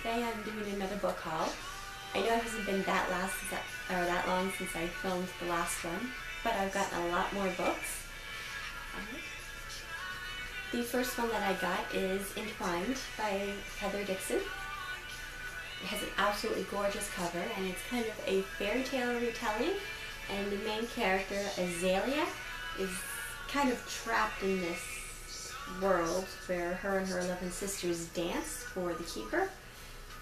Today I'm doing another book haul. I know it hasn't been that long since I filmed the last one, but I've gotten a lot more books. The first one that I got is Entwined by Dixon. It has an absolutely gorgeous cover, and it's kind of a fairy tale retelling, and the main character, Azalea, is kind of trapped in this world where her and her 11 sisters dance for the keeper,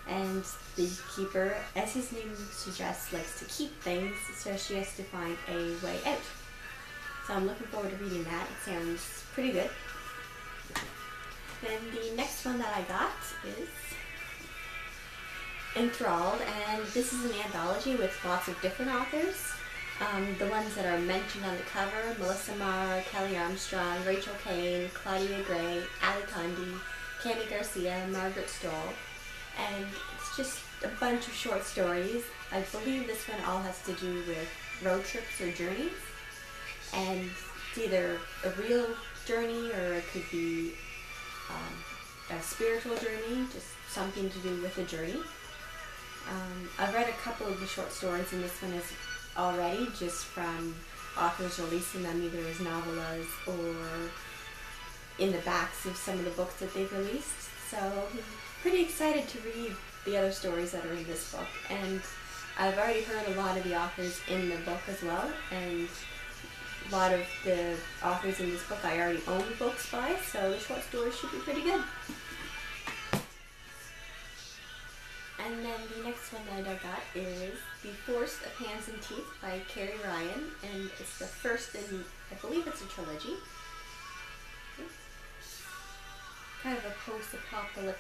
and the keeper, as his name suggests, likes to keep things, so she has to find a way out. So I'm looking forward to reading that. It sounds pretty good. Then the next one that I got is Enthralled, and this is an anthology with lots of different authors. The ones that are mentioned on the cover: Melissa Marr, Kelly Armstrong, Rachel Kane, Claudia Gray, Ali Condi, Cami Garcia, Margaret Stoll, and it's just a bunch of short stories. I believe this one all has to do with road trips or journeys, and it's either a real journey or it could be a spiritual journey, just something to do with a journey. I've read a couple of the short stories in this one already, just from authors releasing them either as novellas or in the backs of some of the books that they've released. So I'm pretty excited to read the other stories that are in this book, and I've already heard a lot of the authors in the book as well, and a lot of the authors in this book I already own the books by, so the short stories should be pretty good. And then the next one that I got is The Forest of Hands and Teeth by Carrie Ryan, and it's the first in, I believe it's a trilogy. Kind of a post-apocalyptic,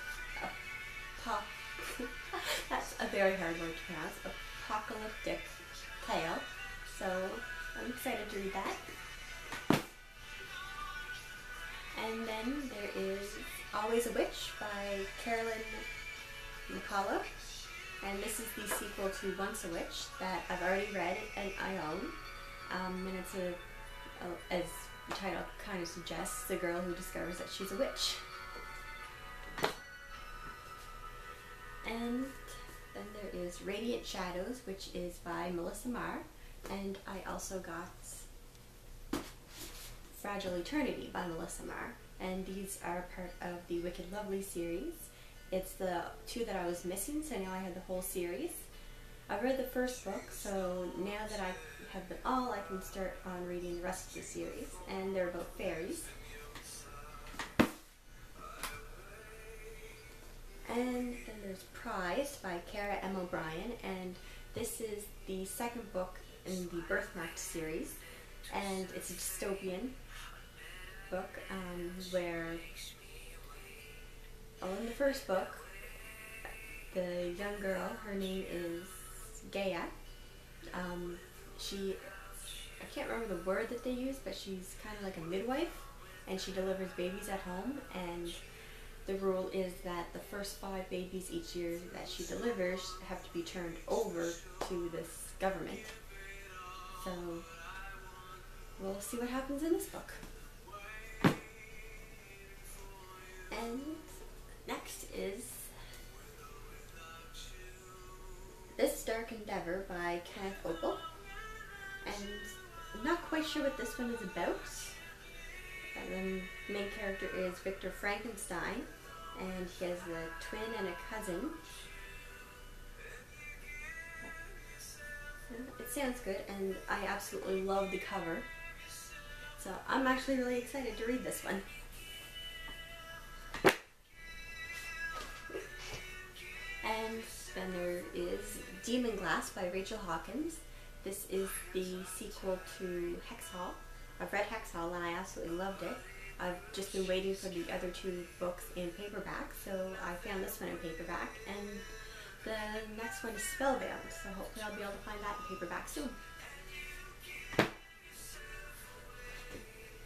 that's a very hard word to pronounce, apocalyptic tale, so I'm excited to read that. And then there is Always a Witch by Carolyn, McCullough, and this is the sequel to Once a Witch that I've already read and I own, and it's as the title kind of suggests, the girl who discovers that she's a witch. And then there is Radiant Shadows, which is by Melissa Marr, and I also got Fragile Eternity by Melissa Marr, and these are part of the Wicked Lovely series. It's the two that I was missing, so now I have the whole series. I've read the first book, so now that I have them all, I can start on reading the rest of the series, and they're about fairies. And then there's Prized by Caragh M. O'Brien, and this is the second book in the Birthmarked series, and it's a dystopian book where, in the first book, the young girl, her name is Gaia. I can't remember the word that they use, but she's kind of like a midwife, and she delivers babies at home, and the rule is that the first 5 babies each year that she delivers have to be turned over to this government. So we'll see what happens in this book. And next is This Dark Endeavour by Kenneth Oppel, and I'm not quite sure what this one is about. The main character is Victor Frankenstein, and he has a twin and a cousin. It sounds good, and I absolutely love the cover, so I'm actually really excited to read this one. And then there is Demon Glass by Rachel Hawkins. This is the sequel to Hex Hall. I've read Hex Hall and I absolutely loved it. I've just been waiting for the other 2 books in paperback, so I found this one in paperback, and the next one is Spellbound, so hopefully I'll be able to find that in paperback soon.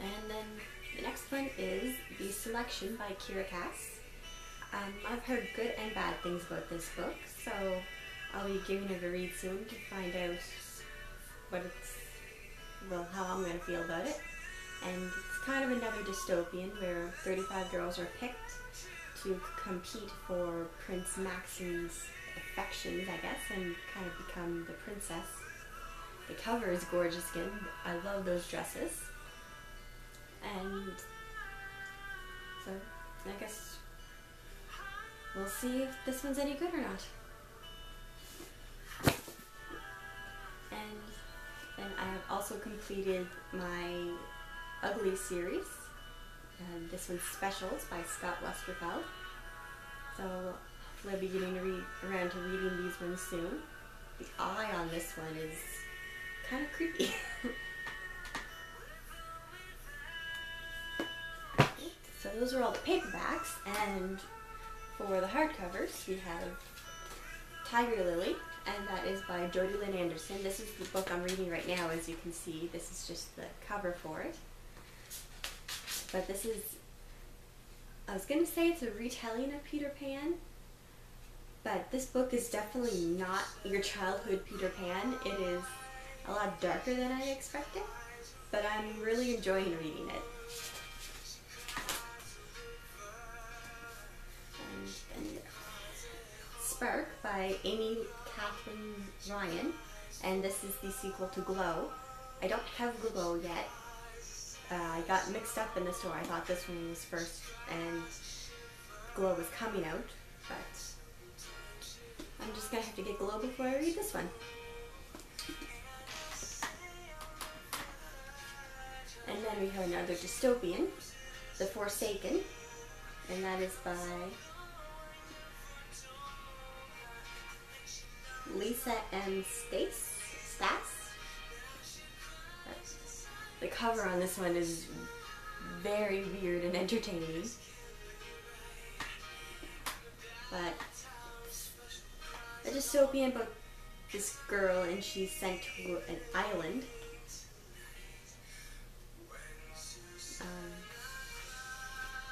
And then the next one is The Selection by Kiera. I've heard good and bad things about this book, so I'll be giving it a read soon to find out how I'm going to feel about it. And it's kind of another dystopian where 35 girls are picked to compete for Prince Maxim's affections, I guess, and kind of become the princess. The cover is gorgeous again. I love those dresses. And so I guess we'll see if this one's any good or not. And then I have also completed my Ugly series. And this one's Specials by Scott Westerfeld. So hopefully I'll be getting to around to reading these ones soon. The eye on this one is kind of creepy. So those are all the paperbacks, and for the hardcovers we have Tiger Lily, and that is by Jodi Lynn Anderson. This is the book I'm reading right now, as you can see. This is just the cover for it. But this is, I was going to say it's a retelling of Peter Pan, but this book is definitely not your childhood Peter Pan. It is a lot darker than I expected, but I'm really enjoying reading it. And Spark by Kathleen Ryan, and this is the sequel to Glow. I don't have Glow yet. I got mixed up in the store. I thought this one was first and Glow was coming out, but I'm just gonna have to get Glow before I read this one. And then we have another dystopian, The Forsaken, and that is by Lisa M. Stasse. The cover on this one is very weird and entertaining. But a dystopian about this girl, and she's sent to an island.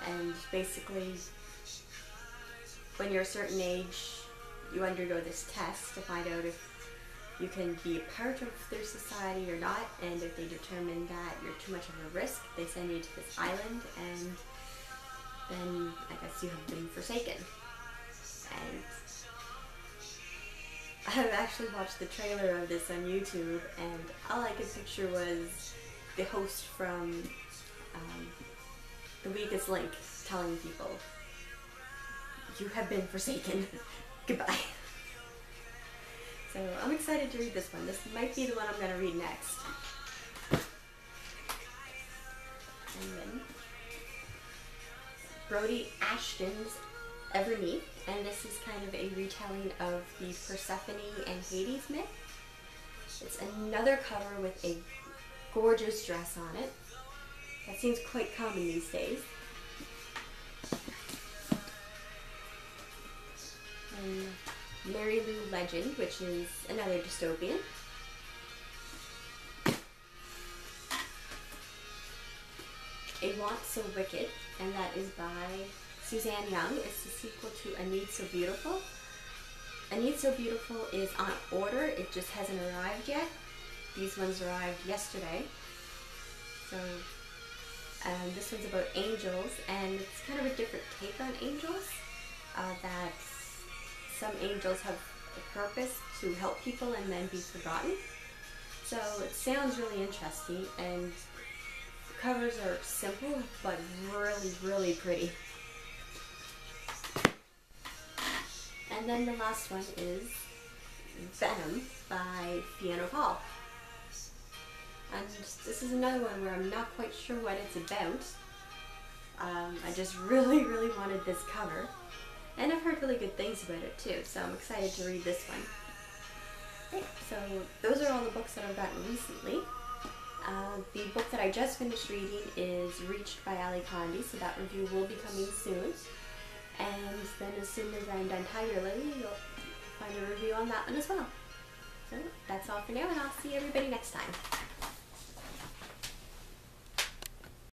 And basically, when you're a certain age, you undergo this test to find out if you can be a part of their society or not, and if they determine that you're too much of a risk, they send you to this island, and then I guess you have been forsaken. And I've actually watched the trailer of this on YouTube, and all I could picture was the host from The Weakest Link telling people, "You have been forsaken. Goodbye." So I'm excited to read this one. This might be the one I'm going to read next. And then Brodi Ashton's Everneath, and this is kind of a retelling of the Persephone and Hades myth. It's another cover with a gorgeous dress on it. That seems quite common these days. And Mary Lou Legend, which is another dystopian. A Want So Wicked, and that is by Suzanne Young. It's the sequel to A Need So Beautiful. A Need So Beautiful is on order, it just hasn't arrived yet. These ones arrived yesterday. So this one's about angels, and it's kind of a different take on angels. That some angels have a purpose to help people and then be forgotten. So it sounds really interesting, and the covers are simple but really, really pretty. And then the last one is Venom by Fiona Oppel. And this is another one where I'm not quite sure what it's about. I just really, really wanted this cover. And I've heard really good things about it too, so I'm excited to read this one. Okay, so those are all the books that I've gotten recently. The book that I just finished reading is Reached by Ali Condi, so that review will be coming soon. And then as soon as I'm done Tiger Lily, you'll find a review on that one as well. So that's all for now, and I'll see everybody next time.